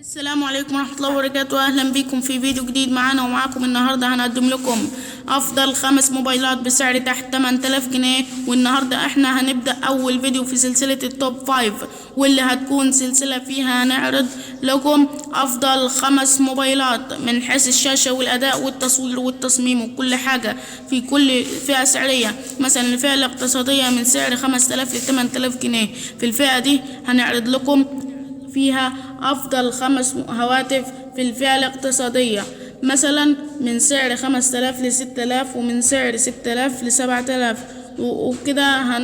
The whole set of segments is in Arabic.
السلام عليكم ورحمة الله وبركاته. أهلا بكم في فيديو جديد معانا ومعاكم. النهاردة هنقدم لكم أفضل 5 موبايلات بسعر تحت 8000 جنيه. والنهاردة احنا هنبدأ أول فيديو في سلسلة التوب 5، واللي هتكون سلسلة فيها هنعرض لكم أفضل 5 موبايلات من حيث الشاشة والأداء والتصوير والتصميم وكل حاجة في كل فئة سعرية. مثلا الفئة الاقتصادية من سعر 5000 ل 8000 جنيه. في الفئة دي هنعرض لكم فيها أفضل 5 هواتف في الفئة الاقتصادية، مثلا من سعر 5000 ل 6000 ومن سعر 6000 ل 7000، وكده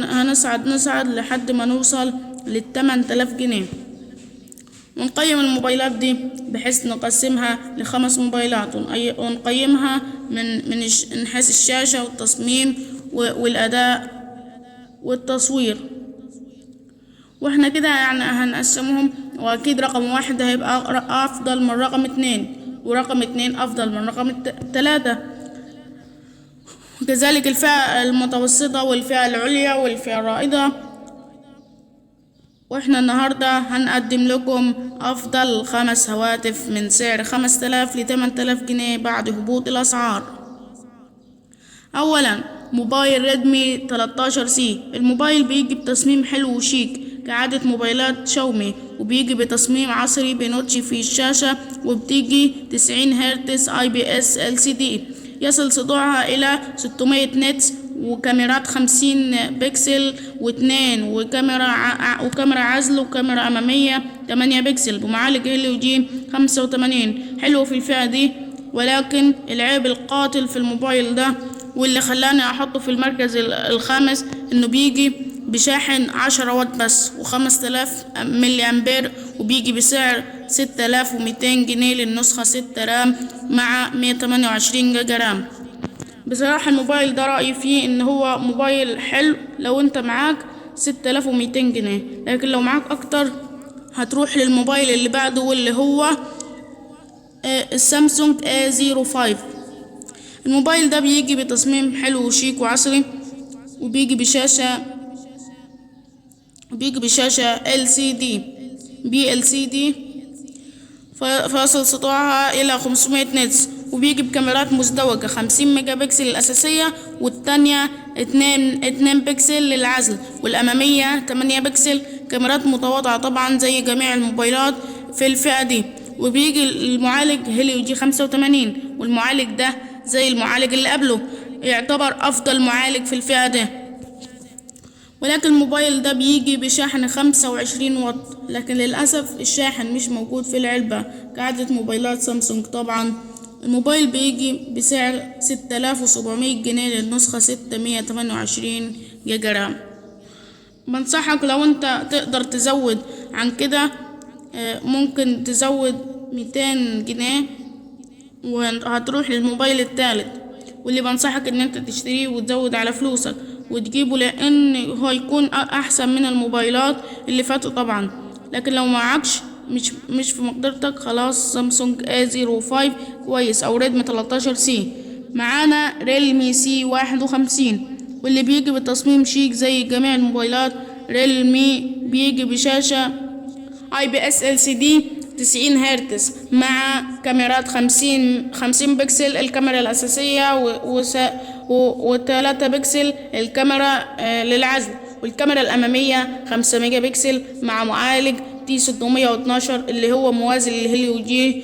نصعد لحد ما نوصل لل 8000 جنيه. ونقيم الموبايلات دي بحيث نقسمها ل5 موبايلات ونقيمها من حيث الشاشة والتصميم والأداء والتصوير. واحنا كده يعني هنقسمهم، واكيد رقم 1 هيبقى افضل من رقم 2، ورقم 2 افضل من رقم 3، وكذلك الفئة المتوسطة والفئة العليا والفئة الرائدة. واحنا النهاردة هنقدم لكم افضل 5 هواتف من سعر 5000 ل 8000 جنيه بعد هبوط الاسعار. اولا موبايل ريدمي 13 سي. الموبايل بيجي بتصميم حلو وشيك كعادة موبايلات شاومي، وبيجي بتصميم عصري بنوتش في الشاشة، وبتيجي 90 هرتز IPS LCD. يصل سطوعها إلى 600 نتس، وكاميرات 50 بكسل و2 وكاميرا عزل وكاميرا أمامية 8 بكسل بمعالج هيليو جي 85. حلو في الفئة دي، ولكن العيب القاتل في الموبايل ده واللي خلاني أحطه في المركز الخامس إنه بيجي بشاحن 10 واط بس و5000 ملي أمبير، وبيجي بسعر 6200 جنيه للنسخة 6 رام مع 128 جيجا رام. بصراحة الموبايل ده رأيي فيه إن هو موبايل حلو لو أنت معاك 6200 جنيه، لكن لو معاك أكتر هتروح للموبايل اللي بعده واللي هو السامسونج A05. الموبايل ده بيجي بتصميم حلو وشيك وعصري، وبيجي بشاشة LCD فاصل سطوعها إلى 500 نتس، وبيجي بكاميرات مزدوجة 50 ميجا بكسل الأساسية، والتانية 2 بكسل للعزل، والأمامية 8 بكسل. كاميرات متواضعة طبعا زي جميع الموبايلات في الفئة دي. وبيجي المعالج هيليو جي 85، والمعالج ده زي المعالج اللي قبله يعتبر أفضل معالج في الفئة دي. ولكن الموبايل ده بيجي بشاحن 25 واط، لكن للأسف الشاحن مش موجود في العلبة كعادة موبايلات سامسونج. طبعا الموبايل بيجي بسعر 6700 جنيه للنسخة 628 جيجا رام. بنصحك لو انت تقدر تزود عن كده ممكن تزود 200 جنيه وهتروح للموبايل الثالث، واللي بنصحك ان انت تشتريه وتزود على فلوسك وتجيبه، لان هو يكون احسن من الموبايلات اللي فاتوا طبعا. لكن لو معكش مش في مقدرتك، خلاص سامسونج A05 كويس، او ريدمي 13 سي. معانا ريلمي سي 51، واللي بيجي بتصميم شيك زي جميع الموبايلات. ريلمي بيجي بشاشة IPS LCD 90 هرتز مع كاميرات 50 بكسل الكاميرا الأساسية، و3 بكسل الكاميرا للعزل، والكاميرا الأمامية 5 ميجا بكسل مع معالج T612 اللي هو موازي للهيليو جي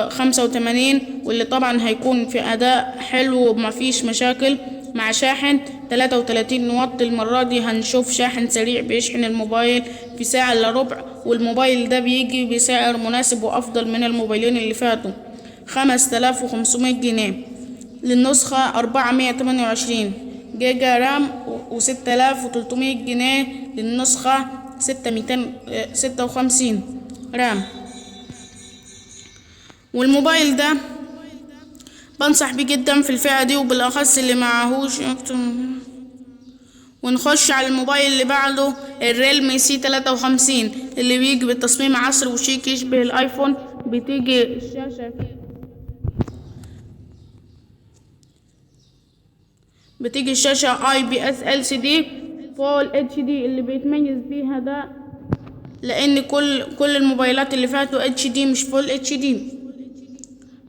85، واللي طبعا هيكون في أداء حلو ومفيش مشاكل، مع شاحن 33 واط. المرة دي هنشوف شاحن سريع بيشحن الموبايل في ساعة إلا ربع. والموبايل ده بيجي بسعر مناسب وأفضل من الموبايلين اللي فاتوا، 5500 جنيه للنسخة 428 جيجا رام، و6300 جنيه للنسخة 6256 رام. والموبايل ده بنصح بيه جدا في الفئة دي، وبالأخص اللي معهوش. ونخش على الموبايل اللي بعده، الريلمي سي 53 اللي بيجي بالتصميم عصري وشيك يشبه الايفون. بتيجي الشاشة IPS LCD Full HD. اللي بيتميز بيها ده لان كل الموبايلات اللي فاتوا HD مش فول HD.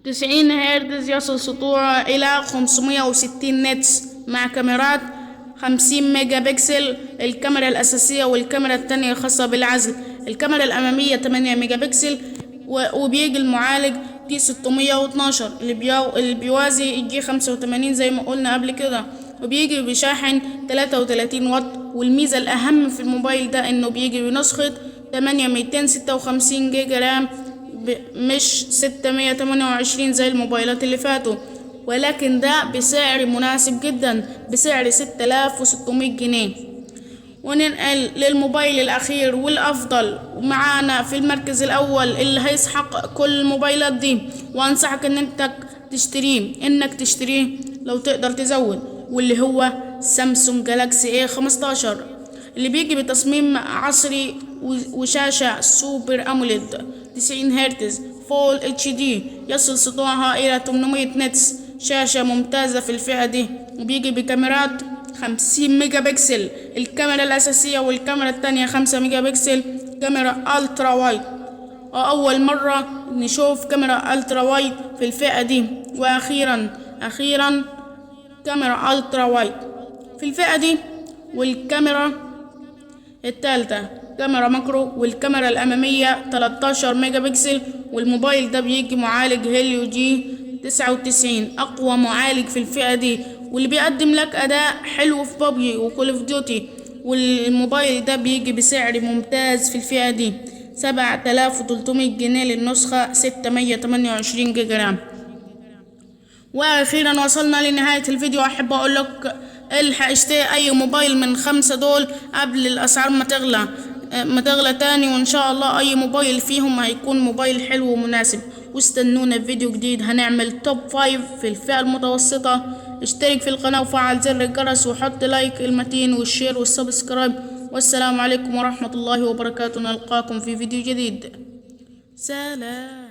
90 هرتز يصل سطوعه الى 560 نتس مع كاميرات 50 ميجا بكسل الكاميرا الأساسية والكاميرا التانية خاصة بالعزل. الكاميرا الأمامية 8 ميجا بكسل وبيجي المعالج T612 اللي بيوازي الجي 85 زي ما قلنا قبل كده، وبيجي بشاحن 33 واط. والميزة الأهم في الموبايل ده إنه بيجي بنسخة 8256 جيجا رام مش 628 زي الموبايلات اللي فاتوا، ولكن ده بسعر مناسب جدا بسعر 6600 جنيه. وننقل للموبايل الأخير والأفضل معانا في المركز الأول اللي هيسحق كل الموبايلات دي، وأنصحك إنك تشتريه لو تقدر تزود، واللي هو سامسونج جالاكسي A15 اللي بيجي بتصميم عصري وشاشة سوبر أموليد 90 هرتز فول HD يصل سطوعها إلى 800 نتس. شاشة ممتازة في الفئة دي، وبيجي بكاميرات 50 ميجا بكسل الكاميرا الأساسية والكاميرا التانية 5 ميجا بكسل كاميرا ألترا وايد. أول مرة نشوف كاميرا ألترا وايد في الفئة دي، وأخيرا كاميرا ألترا وايد في الفئة دي. والكاميرا الثالثة كاميرا ماكرو، والكاميرا الأمامية 13 ميجا بكسل. والموبايل ده بيجي معالج هيليو G99 أقوى معالج في الفئة دي، واللي بيقدم لك أداء حلو في بابجي وكول اوف ديوتي. والموبايل ده بيجي بسعر ممتاز في الفئة دي 7300 جنيه للنسخة 628 جيجا رام. واخيرا وصلنا لنهاية الفيديو. احب اقول لك الحق اشتري اي موبايل من 5 دول قبل الاسعار ما تغلى تاني، وان شاء الله اي موبايل فيهم هيكون موبايل حلو ومناسب. واستنونا في فيديو جديد هنعمل توب 5 في الفئة المتوسطة. اشترك في القناة وفعل زر الجرس وحط لايك المتين والشير والسبسكرايب. والسلام عليكم ورحمة الله وبركاته. نلقاكم في فيديو جديد. سلام.